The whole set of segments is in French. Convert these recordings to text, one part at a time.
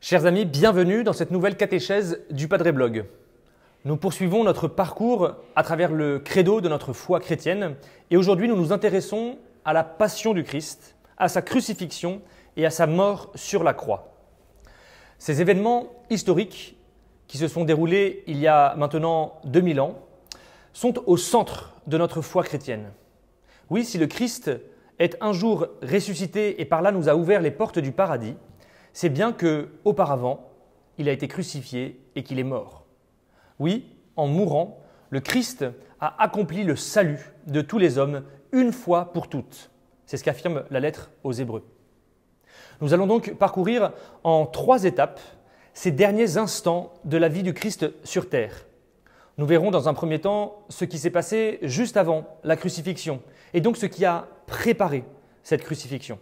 Chers amis, bienvenue dans cette nouvelle catéchèse du Padre Blog. Nous poursuivons notre parcours à travers le credo de notre foi chrétienne et aujourd'hui nous nous intéressons à la passion du Christ, à sa crucifixion et à sa mort sur la croix. Ces événements historiques qui se sont déroulés il y a maintenant 2000 ans sont au centre de notre foi chrétienne. Oui, si le Christ est un jour ressuscité et par là nous a ouvert les portes du paradis, c'est bien qu'auparavant, il a été crucifié et qu'il est mort. Oui, en mourant, le Christ a accompli le salut de tous les hommes une fois pour toutes. C'est ce qu'affirme la lettre aux Hébreux. Nous allons donc parcourir en 3 étapes ces derniers instants de la vie du Christ sur terre. Nous verrons dans un premier temps ce qui s'est passé juste avant la crucifixion et donc ce qui a préparé cette crucifixion.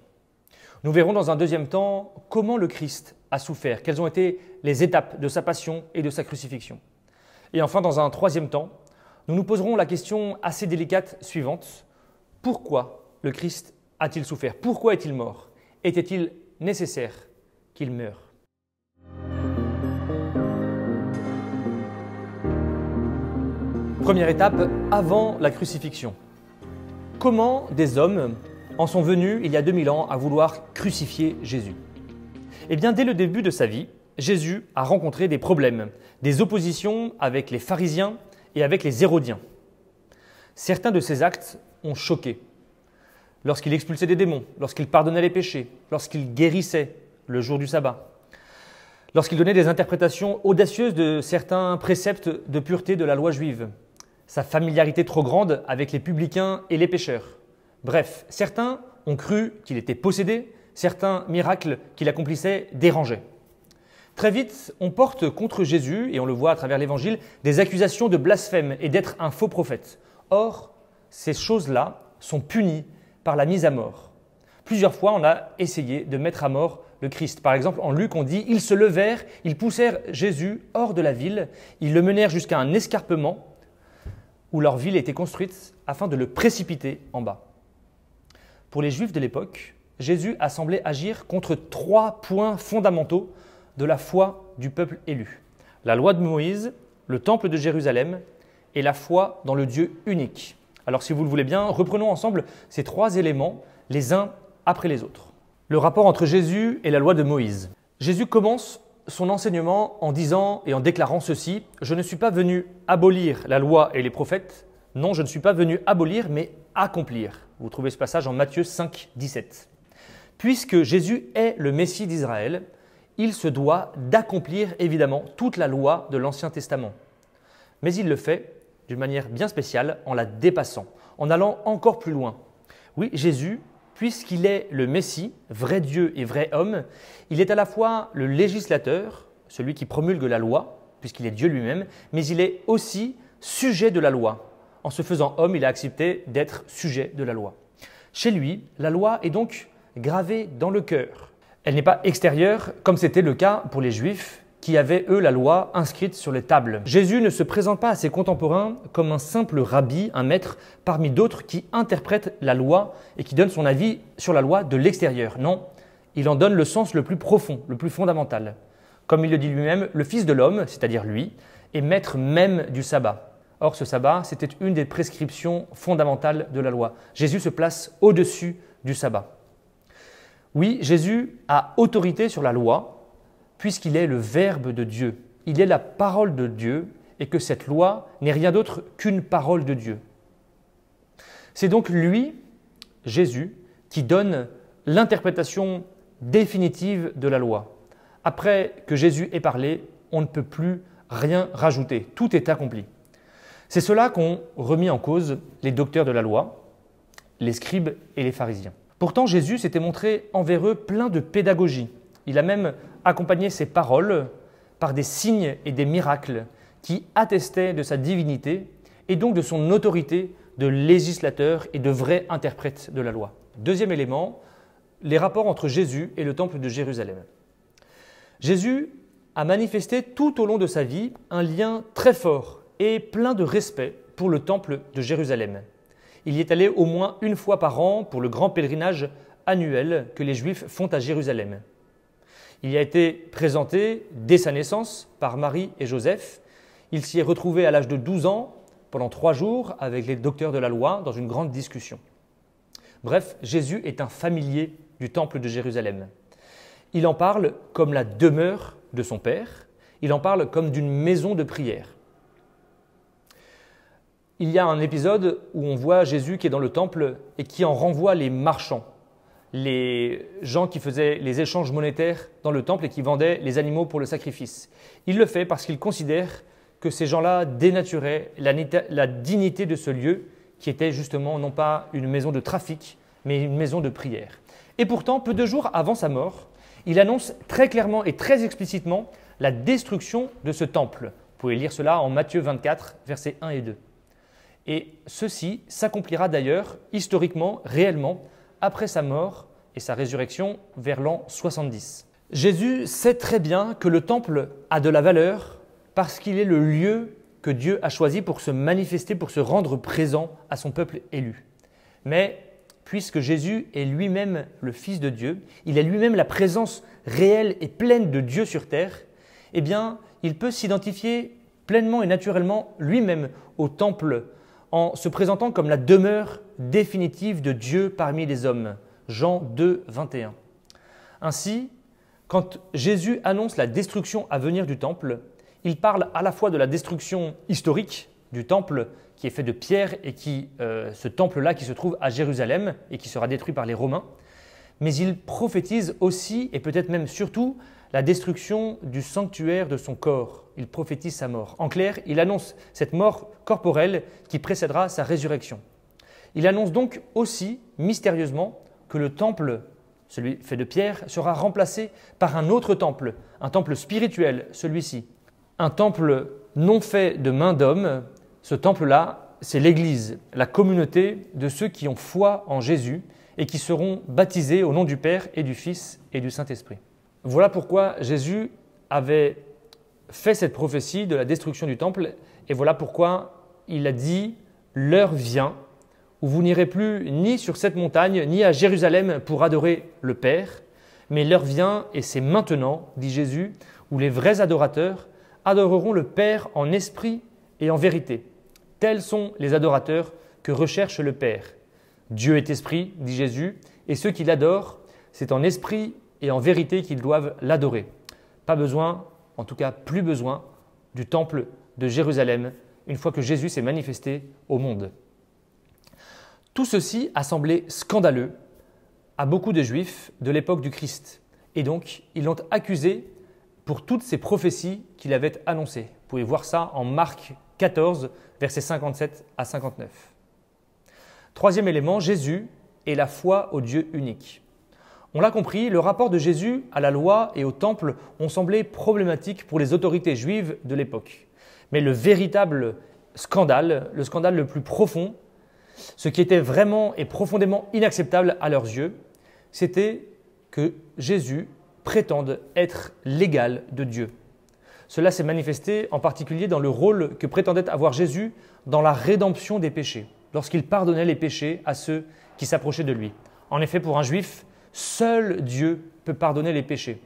Nous verrons dans un deuxième temps comment le Christ a souffert, quelles ont été les étapes de sa passion et de sa crucifixion. Et enfin, dans un troisième temps, nous nous poserons la question assez délicate suivante. Pourquoi le Christ a-t-il souffert? Pourquoi est-il mort? Était-il nécessaire qu'il meure? Première étape, avant la crucifixion. Comment des hommes en sont venus, il y a 2000 ans, à vouloir crucifier Jésus? Eh bien, dès le début de sa vie, Jésus a rencontré des problèmes, des oppositions avec les pharisiens et avec les hérodiens. Certains de ses actes ont choqué. Lorsqu'il expulsait des démons, lorsqu'il pardonnait les péchés, lorsqu'il guérissait le jour du sabbat, lorsqu'il donnait des interprétations audacieuses de certains préceptes de pureté de la loi juive, sa familiarité trop grande avec les publicains et les pécheurs. Bref, certains ont cru qu'il était possédé, certains miracles qu'il accomplissait dérangeaient. Très vite, on porte contre Jésus, et on le voit à travers l'Évangile, des accusations de blasphème et d'être un faux prophète. Or, ces choses-là sont punies par la mise à mort. Plusieurs fois, on a essayé de mettre à mort le Christ. Par exemple, en Luc, on dit « Ils se levèrent, ils poussèrent Jésus hors de la ville, ils le menèrent jusqu'à un escarpement où leur ville était construite afin de le précipiter en bas. » Pour les Juifs de l'époque, Jésus a semblé agir contre 3 points fondamentaux de la foi du peuple élu. La loi de Moïse, le temple de Jérusalem et la foi dans le Dieu unique. Alors si vous le voulez bien, reprenons ensemble ces 3 éléments les uns après les autres. Le rapport entre Jésus et la loi de Moïse. Jésus commence son enseignement en disant et en déclarant ceci « Je ne suis pas venu abolir la loi et les prophètes, non, je ne suis pas venu abolir, mais accomplir. » Vous trouvez ce passage en Matthieu 5, 17. Puisque Jésus est le Messie d'Israël, il se doit d'accomplir évidemment toute la loi de l'Ancien Testament. Mais il le fait d'une manière bien spéciale en la dépassant, en allant encore plus loin. Oui, Jésus, puisqu'il est le Messie, vrai Dieu et vrai homme, il est à la fois le législateur, celui qui promulgue la loi, puisqu'il est Dieu lui-même, mais il est aussi sujet de la loi. En se faisant homme, il a accepté d'être sujet de la loi. Chez lui, la loi est donc gravée dans le cœur. Elle n'est pas extérieure, comme c'était le cas pour les Juifs, qui avaient, eux, la loi inscrite sur les tables. Jésus ne se présente pas à ses contemporains comme un simple rabbi, un maître, parmi d'autres qui interprètent la loi et qui donne son avis sur la loi de l'extérieur. Non, il en donne le sens le plus profond, le plus fondamental. Comme il le dit lui-même, le Fils de l'homme, c'est-à-dire lui, est maître même du sabbat. Or, ce sabbat, c'était une des prescriptions fondamentales de la loi. Jésus se place au-dessus du sabbat. Oui, Jésus a autorité sur la loi puisqu'il est le Verbe de Dieu. Il est la parole de Dieu et que cette loi n'est rien d'autre qu'une parole de Dieu. C'est donc lui, Jésus, qui donne l'interprétation définitive de la loi. Après que Jésus ait parlé, on ne peut plus rien rajouter. Tout est accompli. C'est cela qu'ont remis en cause les docteurs de la loi, les scribes et les pharisiens. Pourtant, Jésus s'était montré envers eux plein de pédagogie. Il a même accompagné ses paroles par des signes et des miracles qui attestaient de sa divinité et donc de son autorité de législateur et de vrai interprète de la loi. Deuxième élément, les rapports entre Jésus et le temple de Jérusalem. Jésus a manifesté tout au long de sa vie un lien très fort et plein de respect pour le temple de Jérusalem. Il y est allé au moins une fois par an pour le grand pèlerinage annuel que les Juifs font à Jérusalem. Il y a été présenté dès sa naissance par Marie et Joseph. Il s'y est retrouvé à l'âge de 12 ans, pendant 3 jours, avec les docteurs de la loi, dans une grande discussion. Bref, Jésus est un familier du temple de Jérusalem. Il en parle comme la demeure de son Père, il en parle comme d'une maison de prière. Il y a un épisode où on voit Jésus qui est dans le temple et qui en renvoie les marchands, les gens qui faisaient les échanges monétaires dans le temple et qui vendaient les animaux pour le sacrifice. Il le fait parce qu'il considère que ces gens-là dénaturaient la dignité de ce lieu qui était justement non pas une maison de trafic, mais une maison de prière. Et pourtant, peu de jours avant sa mort, il annonce très clairement et très explicitement la destruction de ce temple. Vous pouvez lire cela en Matthieu 24, versets 1 et 2. Et ceci s'accomplira d'ailleurs historiquement, réellement, après sa mort et sa résurrection vers l'an 70. Jésus sait très bien que le temple a de la valeur parce qu'il est le lieu que Dieu a choisi pour se manifester, pour se rendre présent à son peuple élu. Mais puisque Jésus est lui-même le Fils de Dieu, il est lui-même la présence réelle et pleine de Dieu sur terre, eh bien, il peut s'identifier pleinement et naturellement lui-même au temple en se présentant comme la demeure définitive de Dieu parmi les hommes. Jean 2, 21. Ainsi, quand Jésus annonce la destruction à venir du temple, il parle à la fois de la destruction historique du temple qui est fait de pierre et ce temple-là qui se trouve à Jérusalem et qui sera détruit par les Romains, mais il prophétise aussi et peut-être même surtout la destruction du sanctuaire de son corps. Il prophétise sa mort. En clair, il annonce cette mort corporelle qui précédera sa résurrection. Il annonce donc aussi, mystérieusement, que le temple, celui fait de pierre, sera remplacé par un autre temple, un temple spirituel, celui-ci. Un temple non fait de main d'homme. Ce temple-là, c'est l'Église, la communauté de ceux qui ont foi en Jésus et qui seront baptisés au nom du Père et du Fils et du Saint-Esprit. Voilà pourquoi Jésus avait fait cette prophétie de la destruction du temple et voilà pourquoi il a dit « L'heure vient où vous n'irez plus ni sur cette montagne ni à Jérusalem pour adorer le Père, mais l'heure vient et c'est maintenant, dit Jésus, où les vrais adorateurs adoreront le Père en esprit et en vérité. Tels sont les adorateurs que recherche le Père. Dieu est esprit, dit Jésus, et ceux qui l'adorent, c'est en esprit et en vérité qu'ils doivent l'adorer. Pas besoin, en tout cas plus besoin, du temple de Jérusalem, une fois que Jésus s'est manifesté au monde. Tout ceci a semblé scandaleux à beaucoup de Juifs de l'époque du Christ, et donc ils l'ont accusé pour toutes ces prophéties qu'il avait annoncées. Vous pouvez voir ça en Marc 14, versets 57 à 59. Troisième élément, Jésus est la foi au Dieu unique. On l'a compris, le rapport de Jésus à la loi et au temple ont semblé problématiques pour les autorités juives de l'époque. Mais le véritable scandale, le scandale le plus profond, ce qui était vraiment et profondément inacceptable à leurs yeux, c'était que Jésus prétende être l'égal de Dieu. Cela s'est manifesté en particulier dans le rôle que prétendait avoir Jésus dans la rédemption des péchés, lorsqu'il pardonnait les péchés à ceux qui s'approchaient de lui. En effet, pour un juif, seul Dieu peut pardonner les péchés.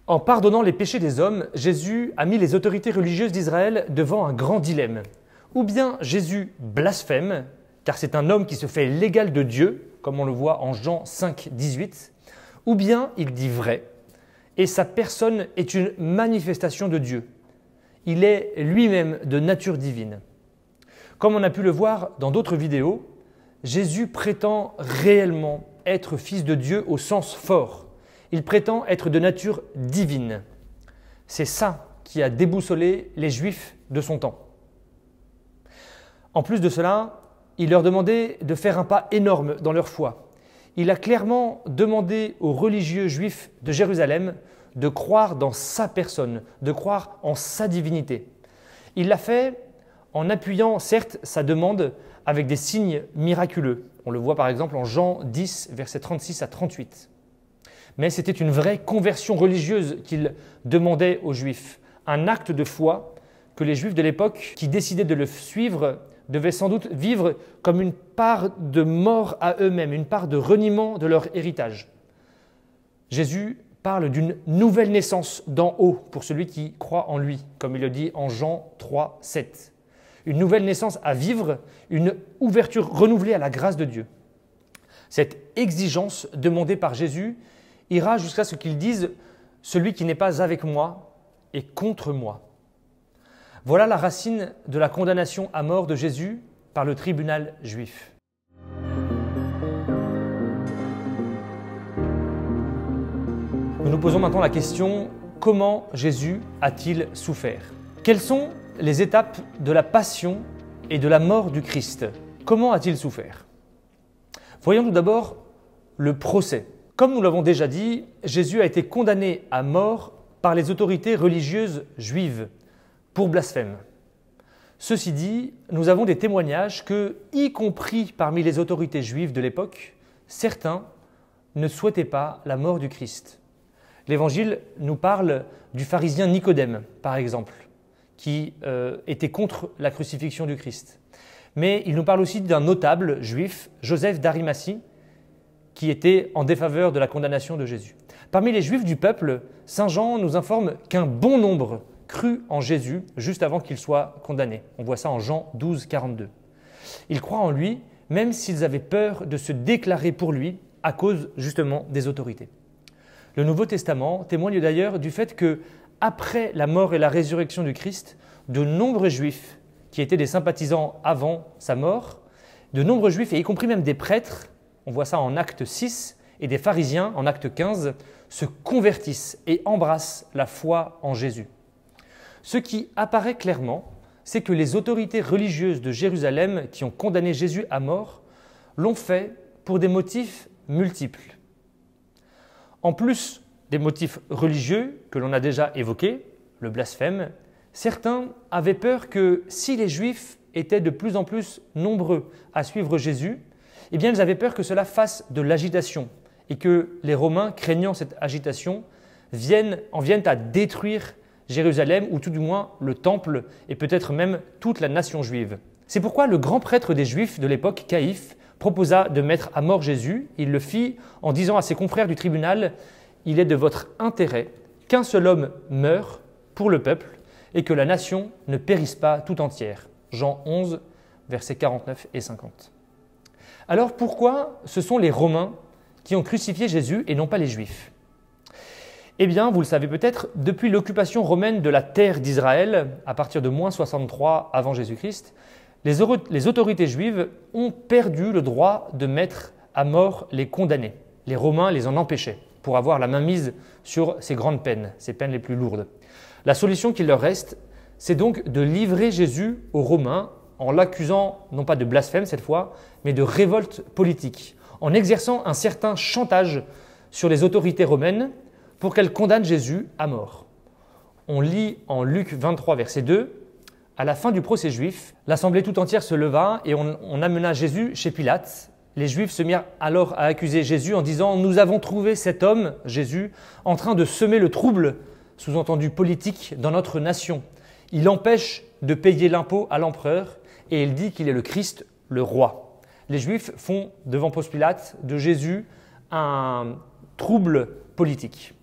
En pardonnant les péchés des hommes, Jésus a mis les autorités religieuses d'Israël devant un grand dilemme. Ou bien Jésus blasphème, car c'est un homme qui se fait l'égal de Dieu, comme on le voit en Jean 5, 18, ou bien il dit vrai, et sa personne est une manifestation de Dieu. Il est lui-même de nature divine. Comme on a pu le voir dans d'autres vidéos, Jésus prétend réellement être fils de Dieu au sens fort. Il prétend être de nature divine. C'est ça qui a déboussolé les Juifs de son temps. En plus de cela, il leur demandait de faire un pas énorme dans leur foi. Il a clairement demandé aux religieux juifs de Jérusalem de croire dans sa personne, de croire en sa divinité. Il l'a fait en appuyant certes sa demande avec des signes miraculeux. On le voit par exemple en Jean 10, versets 36 à 38. Mais c'était une vraie conversion religieuse qu'il demandait aux Juifs, un acte de foi que les Juifs de l'époque qui décidaient de le suivre devaient sans doute vivre comme une part de mort à eux-mêmes, une part de reniement de leur héritage. Jésus parle d'une nouvelle naissance d'en haut pour celui qui croit en lui, comme il le dit en Jean 3, 7. Une nouvelle naissance à vivre, une ouverture renouvelée à la grâce de Dieu. Cette exigence demandée par Jésus ira jusqu'à ce qu'il dise « Celui qui n'est pas avec moi est contre moi ». Voilà la racine de la condamnation à mort de Jésus par le tribunal juif. Nous nous posons maintenant la question « Comment Jésus a-t-il souffert ?» Quelles sont les étapes de la passion et de la mort du Christ? Comment a-t-il souffert? Voyons tout d'abord le procès. Comme nous l'avons déjà dit, Jésus a été condamné à mort par les autorités religieuses juives pour blasphème. Ceci dit, nous avons des témoignages que, y compris parmi les autorités juives de l'époque, certains ne souhaitaient pas la mort du Christ. L'Évangile nous parle du pharisien Nicodème, par exemple, qui était contre la crucifixion du Christ. Mais il nous parle aussi d'un notable juif, Joseph d'Arimathie, qui était en défaveur de la condamnation de Jésus. Parmi les juifs du peuple, saint Jean nous informe qu'un bon nombre crut en Jésus juste avant qu'il soit condamné. On voit ça en Jean 12, 42. Ils croient en lui, même s'ils avaient peur de se déclarer pour lui à cause justement des autorités. Le Nouveau Testament témoigne d'ailleurs du fait que, après la mort et la résurrection du Christ, de nombreux juifs qui étaient des sympathisants avant sa mort, de nombreux juifs, et y compris même des prêtres, on voit ça en Acte 6, et des pharisiens en Acte 15, se convertissent et embrassent la foi en Jésus. Ce qui apparaît clairement, c'est que les autorités religieuses de Jérusalem qui ont condamné Jésus à mort l'ont fait pour des motifs multiples. En plus des motifs religieux que l'on a déjà évoqués, le blasphème, certains avaient peur que si les Juifs étaient de plus en plus nombreux à suivre Jésus, eh bien ils avaient peur que cela fasse de l'agitation et que les Romains, craignant cette agitation, en viennent à détruire Jérusalem, ou tout du moins le temple et peut-être même toute la nation juive. C'est pourquoi le grand prêtre des Juifs de l'époque, Caïphe, proposa de mettre à mort Jésus. Il le fit en disant à ses confrères du tribunal « Il est de votre intérêt qu'un seul homme meure pour le peuple et que la nation ne périsse pas tout entière. » Jean 11, versets 49 et 50. Alors pourquoi ce sont les Romains qui ont crucifié Jésus et non pas les Juifs? Eh bien, vous le savez peut-être, depuis l'occupation romaine de la terre d'Israël, à partir de moins 63 avant Jésus-Christ, les autorités juives ont perdu le droit de mettre à mort les condamnés. Les Romains les en empêchaient pour avoir la main mise sur ces grandes peines, ces peines les plus lourdes. La solution qu'il leur reste, c'est donc de livrer Jésus aux Romains en l'accusant non pas de blasphème cette fois, mais de révolte politique, en exerçant un certain chantage sur les autorités romaines pour qu'elles condamnent Jésus à mort. On lit en Luc 23, verset 2, « À la fin du procès juif, l'assemblée tout entière se leva et on amena Jésus chez Pilate. Les Juifs se mirent alors à accuser Jésus en disant « Nous avons trouvé cet homme, Jésus, en train de semer le trouble, sous-entendu politique, dans notre nation. Il empêche de payer l'impôt à l'empereur et il dit qu'il est le Christ, le roi. » Les Juifs font devant Ponce Pilate de Jésus un trouble politique.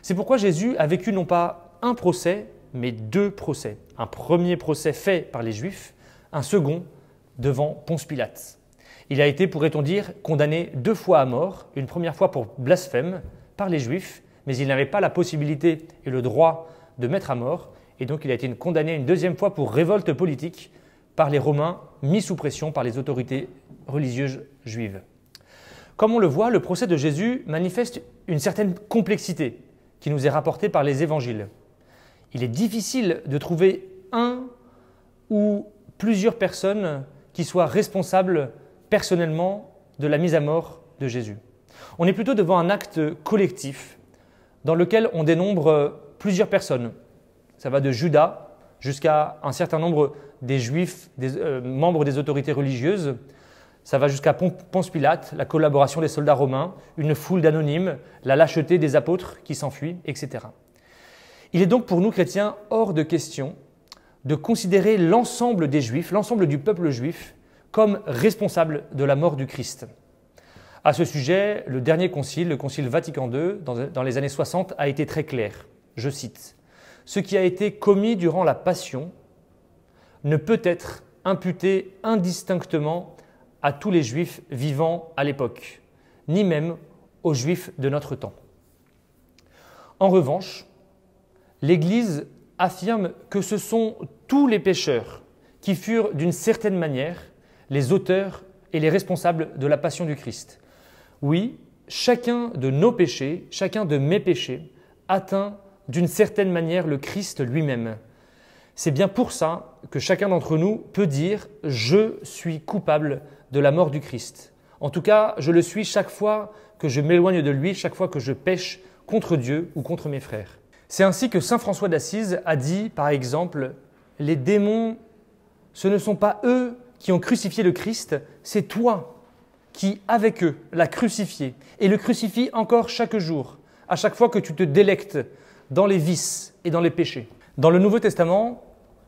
C'est pourquoi Jésus a vécu non pas un procès, mais deux procès. Un premier procès fait par les Juifs, un second devant Ponce Pilate. Il a été, pourrait-on dire, condamné 2 fois à mort, une première fois pour blasphème par les Juifs, mais il n'avait pas la possibilité et le droit de mettre à mort, et donc il a été condamné une 2e fois pour révolte politique par les Romains, mis sous pression par les autorités religieuses juives. Comme on le voit, le procès de Jésus manifeste une certaine complexité qui nous est rapportée par les évangiles. Il est difficile de trouver un ou plusieurs personnes qui soient responsables personnellement de la mise à mort de Jésus. On est plutôt devant un acte collectif dans lequel on dénombre plusieurs personnes. Ça va de Judas jusqu'à un certain nombre des Juifs, membres des autorités religieuses. Ça va jusqu'à Ponce Pilate, la collaboration des soldats romains, une foule d'anonymes, la lâcheté des apôtres qui s'enfuient, etc. Il est donc pour nous chrétiens hors de question de considérer l'ensemble des Juifs, l'ensemble du peuple juif, comme responsable de la mort du Christ. À ce sujet, le dernier concile, le concile Vatican II, dans les années 60, a été très clair. Je cite, « Ce qui a été commis durant la Passion ne peut être imputé indistinctement à tous les Juifs vivant à l'époque, ni même aux Juifs de notre temps. » En revanche, l'Église affirme que ce sont tous les pécheurs qui furent d'une certaine manière les auteurs et les responsables de la passion du Christ. Oui, chacun de nos péchés, chacun de mes péchés, atteint d'une certaine manière le Christ lui-même. C'est bien pour ça que chacun d'entre nous peut dire « Je suis coupable de la mort du Christ ». En tout cas, je le suis chaque fois que je m'éloigne de lui, chaque fois que je pêche contre Dieu ou contre mes frères. C'est ainsi que saint François d'Assise a dit, par exemple, « Les démons, ce ne sont pas eux qui ont crucifié le Christ, c'est toi qui, avec eux, l'as crucifié et le crucifie encore chaque jour, à chaque fois que tu te délectes dans les vices et dans les péchés. » Dans le Nouveau Testament,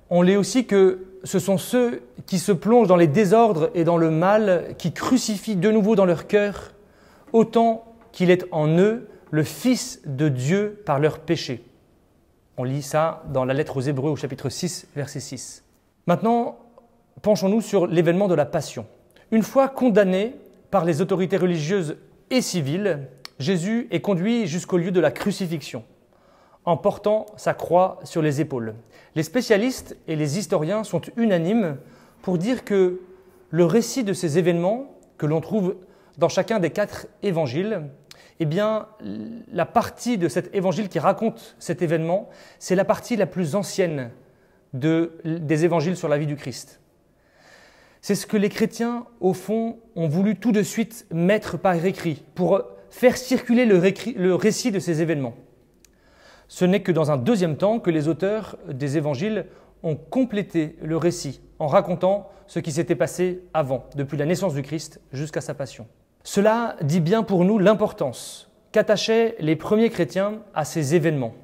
on lit aussi que ce sont ceux qui se plongent dans les désordres et dans le mal, qui crucifient de nouveau dans leur cœur, autant qu'il est en eux le Fils de Dieu par leurs péchés. On lit ça dans la lettre aux Hébreux au chapitre 6, verset 6. Maintenant, penchons-nous sur l'événement de la Passion. Une fois condamné par les autorités religieuses et civiles, Jésus est conduit jusqu'au lieu de la crucifixion, en portant sa croix sur les épaules. Les spécialistes et les historiens sont unanimes pour dire que le récit de ces événements, que l'on trouve dans chacun des 4 évangiles, eh bien, la partie de cet évangile qui raconte cet événement, c'est la partie la plus ancienne des évangiles sur la vie du Christ. C'est ce que les chrétiens, au fond, ont voulu tout de suite mettre par écrit pour faire circuler le récit de ces événements. Ce n'est que dans un deuxième temps que les auteurs des évangiles ont complété le récit en racontant ce qui s'était passé avant, depuis la naissance du Christ jusqu'à sa passion. Cela dit bien pour nous l'importance qu'attachaient les premiers chrétiens à ces événements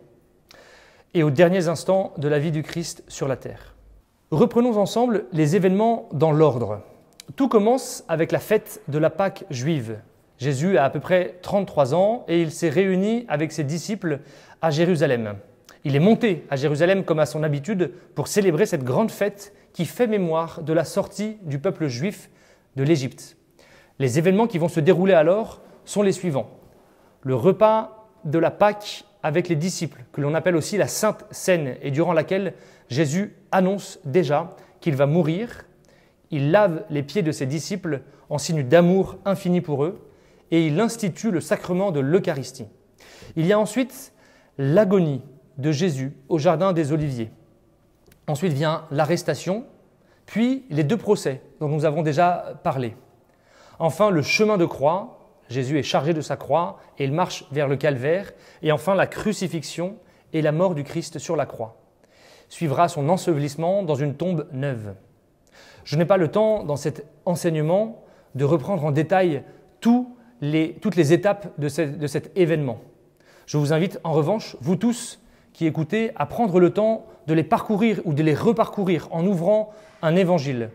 et aux derniers instants de la vie du Christ sur la terre. Reprenons ensemble les événements dans l'ordre. Tout commence avec la fête de la Pâque juive. Jésus a à peu près 33 ans et il s'est réuni avec ses disciples à Jérusalem. Il est monté à Jérusalem comme à son habitude pour célébrer cette grande fête qui fait mémoire de la sortie du peuple juif de l'Égypte. Les événements qui vont se dérouler alors sont les suivants. Le repas de la Pâque avec les disciples, que l'on appelle aussi la Sainte Seine, et durant laquelle Jésus annonce déjà qu'il va mourir. Il lave les pieds de ses disciples en signe d'amour infini pour eux et il institue le sacrement de l'Eucharistie. Il y a ensuite l'agonie de Jésus au jardin des Oliviers. Ensuite vient l'arrestation, puis les 2 procès dont nous avons déjà parlé. Enfin, le chemin de croix, Jésus est chargé de sa croix et il marche vers le calvaire. Et enfin, la crucifixion et la mort du Christ sur la croix. Suivra son ensevelissement dans une tombe neuve. Je n'ai pas le temps, dans cet enseignement, de reprendre en détail toutes les étapes de cet événement. Je vous invite en revanche, vous tous qui écoutez, à prendre le temps de les parcourir ou de les reparcourir en ouvrant un évangile.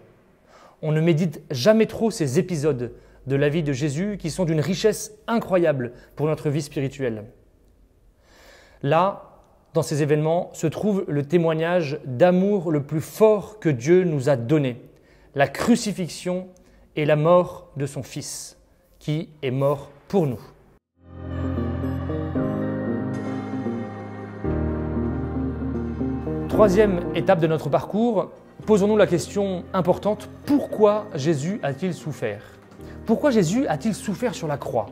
On ne médite jamais trop ces épisodes de la vie de Jésus qui sont d'une richesse incroyable pour notre vie spirituelle. Là, dans ces événements, se trouve le témoignage d'amour le plus fort que Dieu nous a donné, la crucifixion et la mort de son Fils, qui est mort pour nous. Troisième étape de notre parcours, posons-nous la question importante, pourquoi Jésus a-t-il souffert ? Pourquoi Jésus a-t-il souffert sur la croix ?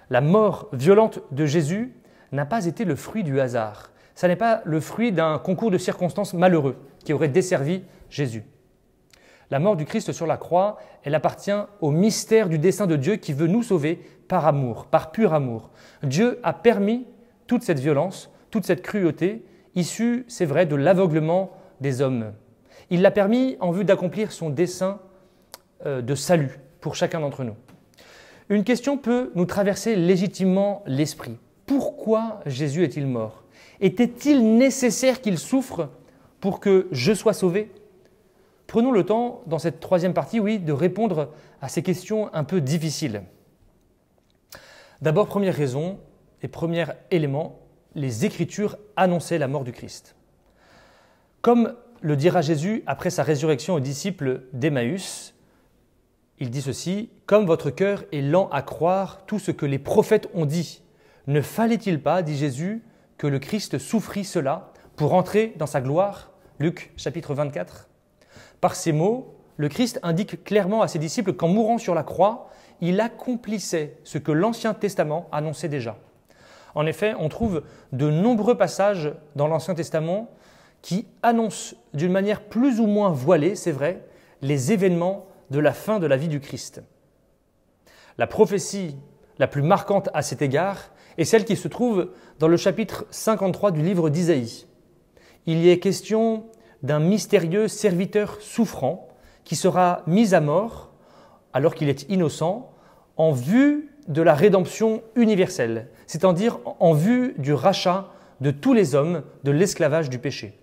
La mort violente de Jésus n'a pas été le fruit du hasard. Ça n'est pas le fruit d'un concours de circonstances malheureux qui aurait desservi Jésus. La mort du Christ sur la croix, elle appartient au mystère du dessein de Dieu qui veut nous sauver par amour, par pur amour. Dieu a permis toute cette violence, toute cette cruauté, issue, c'est vrai, de l'aveuglement des hommes. Il l'a permis en vue d'accomplir son dessein de salut pour chacun d'entre nous. Une question peut nous traverser légitimement l'esprit. Pourquoi Jésus est-il mort ? Était-il nécessaire qu'il souffre pour que je sois sauvé ? Prenons le temps, dans cette troisième partie, de répondre à ces questions un peu difficiles. D'abord, première raison et premier élément, les Écritures annonçaient la mort du Christ. Comme le dira Jésus après sa résurrection aux disciples d'Emmaüs, il dit ceci, « Comme votre cœur est lent à croire tout ce que les prophètes ont dit, ne fallait-il pas, dit Jésus, que le Christ souffrit cela pour entrer dans sa gloire ?» Luc chapitre 24. Par ces mots, le Christ indique clairement à ses disciples qu'en mourant sur la croix, il accomplissait ce que l'Ancien Testament annonçait déjà. En effet, on trouve de nombreux passages dans l'Ancien Testament qui annoncent d'une manière plus ou moins voilée, c'est vrai, les événements de la fin de la vie du Christ. La prophétie la plus marquante à cet égard est celle qui se trouve dans le chapitre 53 du livre d'Isaïe. Il y est question d'un mystérieux serviteur souffrant qui sera mis à mort, alors qu'il est innocent, en vue de la rédemption universelle, c'est-à-dire en vue du rachat de tous les hommes de l'esclavage du péché.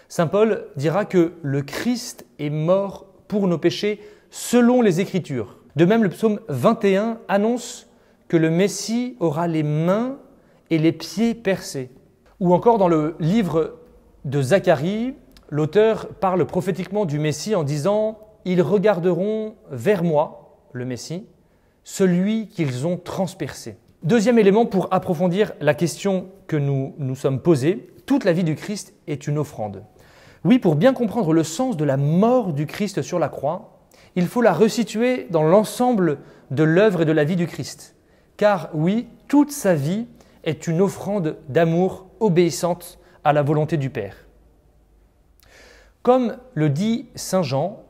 Saint Paul dira que le Christ est mort pour nos péchés selon les Écritures. De même, le psaume 21 annonce que le Messie aura les mains et les pieds percés. Ou encore dans le livre de Zacharie, l'auteur parle prophétiquement du Messie en disant « Ils regarderont vers moi, le Messie, celui qu'ils ont transpercé. » Deuxième élément pour approfondir la question que nous nous sommes posée, toute la vie du Christ est une offrande. Oui, pour bien comprendre le sens de la mort du Christ sur la croix, il faut la resituer dans l'ensemble de l'œuvre et de la vie du Christ. Car oui, toute sa vie est une offrande d'amour obéissante à la volonté du Père. Comme le dit Saint Jean,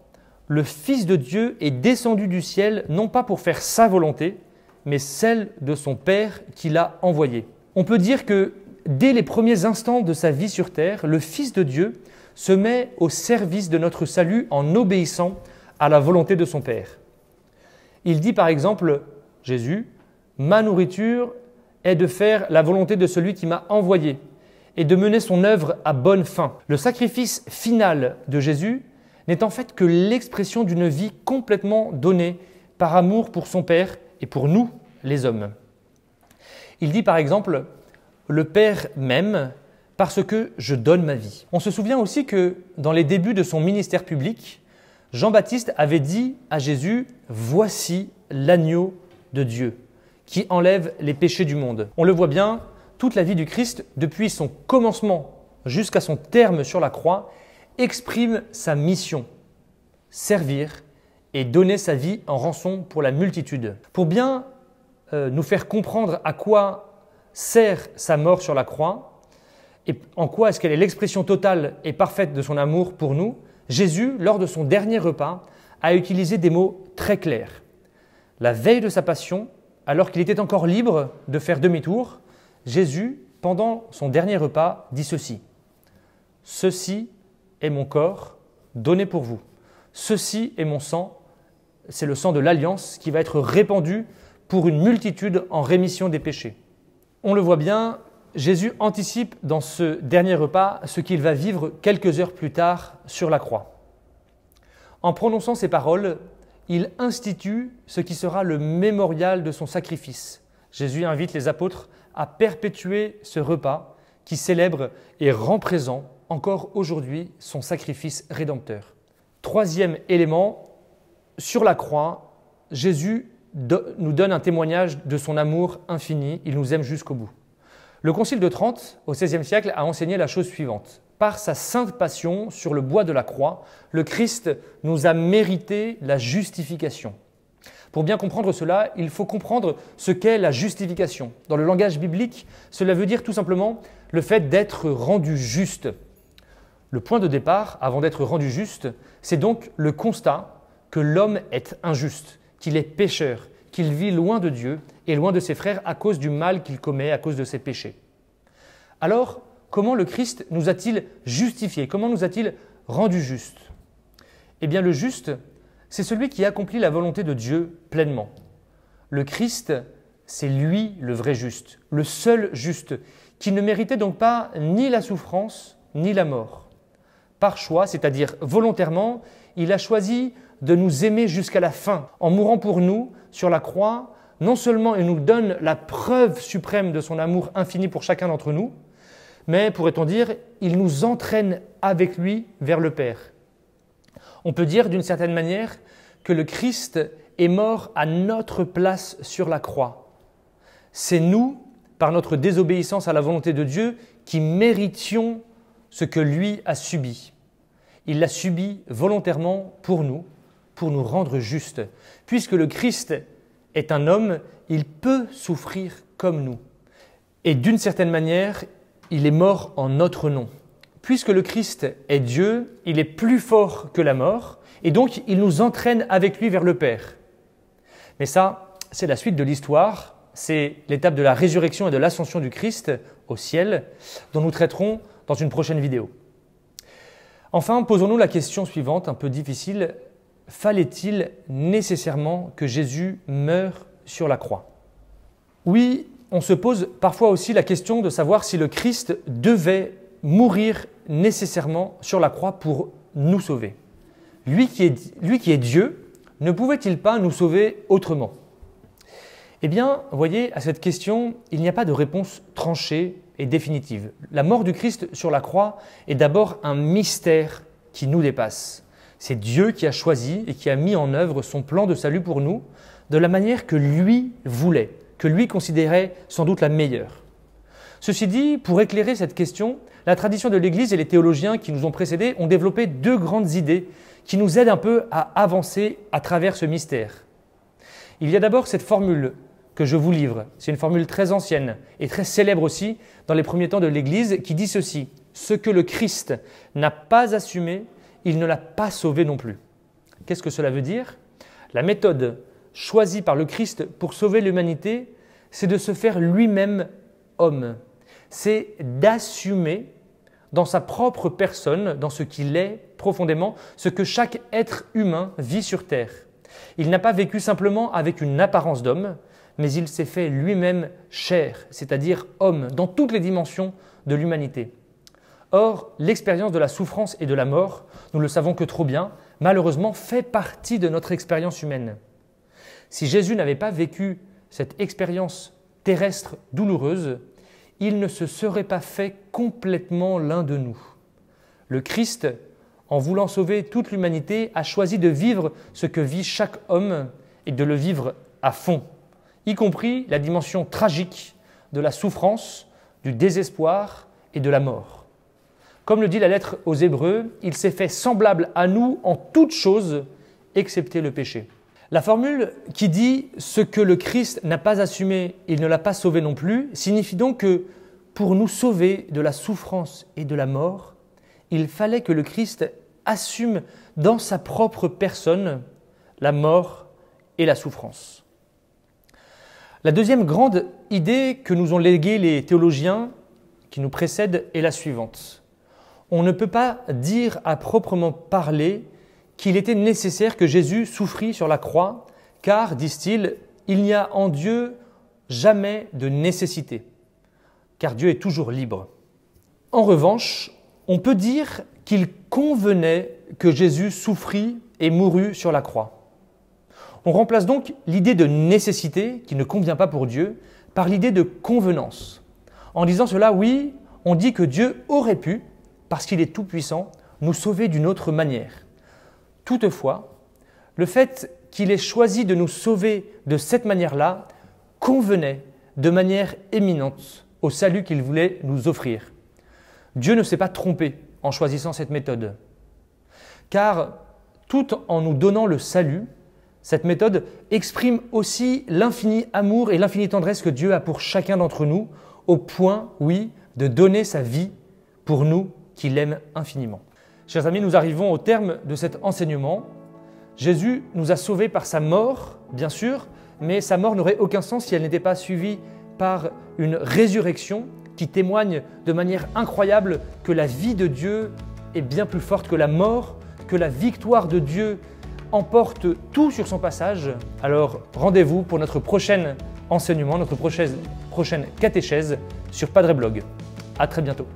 le Fils de Dieu est descendu du ciel non pas pour faire sa volonté, mais celle de son Père qui l'a envoyé. On peut dire que dès les premiers instants de sa vie sur terre, le Fils de Dieu se met au service de notre salut en obéissant à la volonté de son Père. Il dit par exemple, Jésus, « Ma nourriture est de faire la volonté de celui qui m'a envoyé et de mener son œuvre à bonne fin. » Le sacrifice final de Jésus n'est en fait que l'expression d'une vie complètement donnée par amour pour son Père et pour nous, les hommes. Il dit par exemple, « Le Père m'aime parce que je donne ma vie. » On se souvient aussi que dans les débuts de son ministère public, Jean-Baptiste avait dit à Jésus « Voici l'agneau de Dieu qui enlève les péchés du monde. » On le voit bien, toute la vie du Christ, depuis son commencement jusqu'à son terme sur la croix, exprime sa mission, servir et donner sa vie en rançon pour la multitude. Pour bien nous faire comprendre à quoi sert sa mort sur la croix, et en quoi est-ce qu'elle est l'expression totale et parfaite de son amour pour nous, Jésus, lors de son dernier repas, a utilisé des mots très clairs. La veille de sa passion, alors qu'il était encore libre de faire demi-tour, Jésus, pendant son dernier repas, dit ceci. « Ceci est mon corps donné pour vous. Ceci est mon sang, c'est le sang de l'Alliance qui va être répandu pour une multitude en rémission des péchés. » On le voit bien, Jésus anticipe dans ce dernier repas ce qu'il va vivre quelques heures plus tard sur la croix. En prononçant ces paroles, il institue ce qui sera le mémorial de son sacrifice. Jésus invite les apôtres à perpétuer ce repas qui célèbre et rend présent encore aujourd'hui son sacrifice rédempteur. Troisième élément, sur la croix, Jésus nous donne un témoignage de son amour infini, il nous aime jusqu'au bout. Le Concile de Trente, au XVIe siècle, a enseigné la chose suivante. Par sa sainte passion sur le bois de la croix, le Christ nous a mérité la justification. Pour bien comprendre cela, il faut comprendre ce qu'est la justification. Dans le langage biblique, cela veut dire tout simplement le fait d'être rendu juste. Le point de départ, avant d'être rendu juste, c'est donc le constat que l'homme est injuste, qu'il est pécheur, qu'il vit loin de Dieu et loin de ses frères à cause du mal qu'il commet, à cause de ses péchés. Alors, comment le Christ nous a-t-il justifiés? Comment nous a-t-il rendus justes? Eh bien, le juste, c'est celui qui accomplit la volonté de Dieu pleinement. Le Christ, c'est lui le vrai juste, le seul juste, qui ne méritait donc pas ni la souffrance ni la mort. Par choix, c'est-à-dire volontairement, il a choisi de nous aimer jusqu'à la fin. En mourant pour nous sur la croix, non seulement il nous donne la preuve suprême de son amour infini pour chacun d'entre nous, mais pourrait-on dire, il nous entraîne avec lui vers le Père. On peut dire d'une certaine manière que le Christ est mort à notre place sur la croix. C'est nous, par notre désobéissance à la volonté de Dieu, qui méritions ce que lui a subi. Il l'a subi volontairement pour nous rendre justes. Puisque le Christ est un homme, il peut souffrir comme nous. Et d'une certaine manière, il est mort en notre nom. Puisque le Christ est Dieu, il est plus fort que la mort, et donc il nous entraîne avec lui vers le Père. Mais ça, c'est la suite de l'histoire, c'est l'étape de la résurrection et de l'ascension du Christ au ciel, dont nous traiterons dans une prochaine vidéo. Enfin, posons-nous la question suivante, un peu difficile. Fallait-il nécessairement que Jésus meure sur la croix? Oui, on se pose parfois aussi la question de savoir si le Christ devait mourir nécessairement sur la croix pour nous sauver. Lui qui est Dieu, ne pouvait-il pas nous sauver autrement? Eh bien, voyez, à cette question, il n'y a pas de réponse tranchée et définitive. La mort du Christ sur la croix est d'abord un mystère qui nous dépasse. C'est Dieu qui a choisi et qui a mis en œuvre son plan de salut pour nous de la manière que lui voulait, que lui considérait sans doute la meilleure. Ceci dit, pour éclairer cette question, la tradition de l'Église et les théologiens qui nous ont précédés ont développé deux grandes idées qui nous aident un peu à avancer à travers ce mystère. Il y a d'abord cette formule que je vous livre. C'est une formule très ancienne et très célèbre aussi dans les premiers temps de l'Église qui dit ceci: « Ce que le Christ n'a pas assumé, il ne l'a pas sauvé non plus. » Qu'est-ce que cela veut dire? La méthode choisie par le Christ pour sauver l'humanité, c'est de se faire lui-même homme. C'est d'assumer dans sa propre personne, dans ce qu'il est profondément, ce que chaque être humain vit sur terre. Il n'a pas vécu simplement avec une apparence d'homme, mais il s'est fait lui-même chair, c'est-à-dire homme, dans toutes les dimensions de l'humanité. Or, l'expérience de la souffrance et de la mort, nous le savons que trop bien, malheureusement fait partie de notre expérience humaine. Si Jésus n'avait pas vécu cette expérience terrestre douloureuse, il ne se serait pas fait complètement l'un de nous. Le Christ, en voulant sauver toute l'humanité, a choisi de vivre ce que vit chaque homme et de le vivre à fond, y compris la dimension tragique de la souffrance, du désespoir et de la mort. Comme le dit la lettre aux Hébreux, il s'est fait semblable à nous en toutes choses, excepté le péché. La formule qui dit « ce que le Christ n'a pas assumé, il ne l'a pas sauvé non plus » signifie donc que pour nous sauver de la souffrance et de la mort, il fallait que le Christ assume dans sa propre personne la mort et la souffrance. La deuxième grande idée que nous ont léguée les théologiens qui nous précèdent est la suivante. On ne peut pas dire à proprement parler qu'il était nécessaire que Jésus souffrit sur la croix, car, disent-ils, il n'y a en Dieu jamais de nécessité, car Dieu est toujours libre. En revanche, on peut dire qu'il convenait que Jésus souffrit et mourut sur la croix. On remplace donc l'idée de nécessité, qui ne convient pas pour Dieu, par l'idée de convenance. En disant cela, oui, on dit que Dieu aurait pu, parce qu'il est tout-puissant, nous sauver d'une autre manière. Toutefois, le fait qu'il ait choisi de nous sauver de cette manière-là convenait de manière éminente au salut qu'il voulait nous offrir. Dieu ne s'est pas trompé en choisissant cette méthode, car tout en nous donnant le salut, cette méthode exprime aussi l'infini amour et l'infinie tendresse que Dieu a pour chacun d'entre nous, au point, oui, de donner sa vie pour nous qui l'aiment infiniment. Chers amis, nous arrivons au terme de cet enseignement. Jésus nous a sauvés par sa mort, bien sûr, mais sa mort n'aurait aucun sens si elle n'était pas suivie par une résurrection qui témoigne de manière incroyable que la vie de Dieu est bien plus forte que la mort, que la victoire de Dieu emporte tout sur son passage. Alors rendez-vous pour notre prochain enseignement, notre prochaine catéchèse sur Padre Blog. À très bientôt.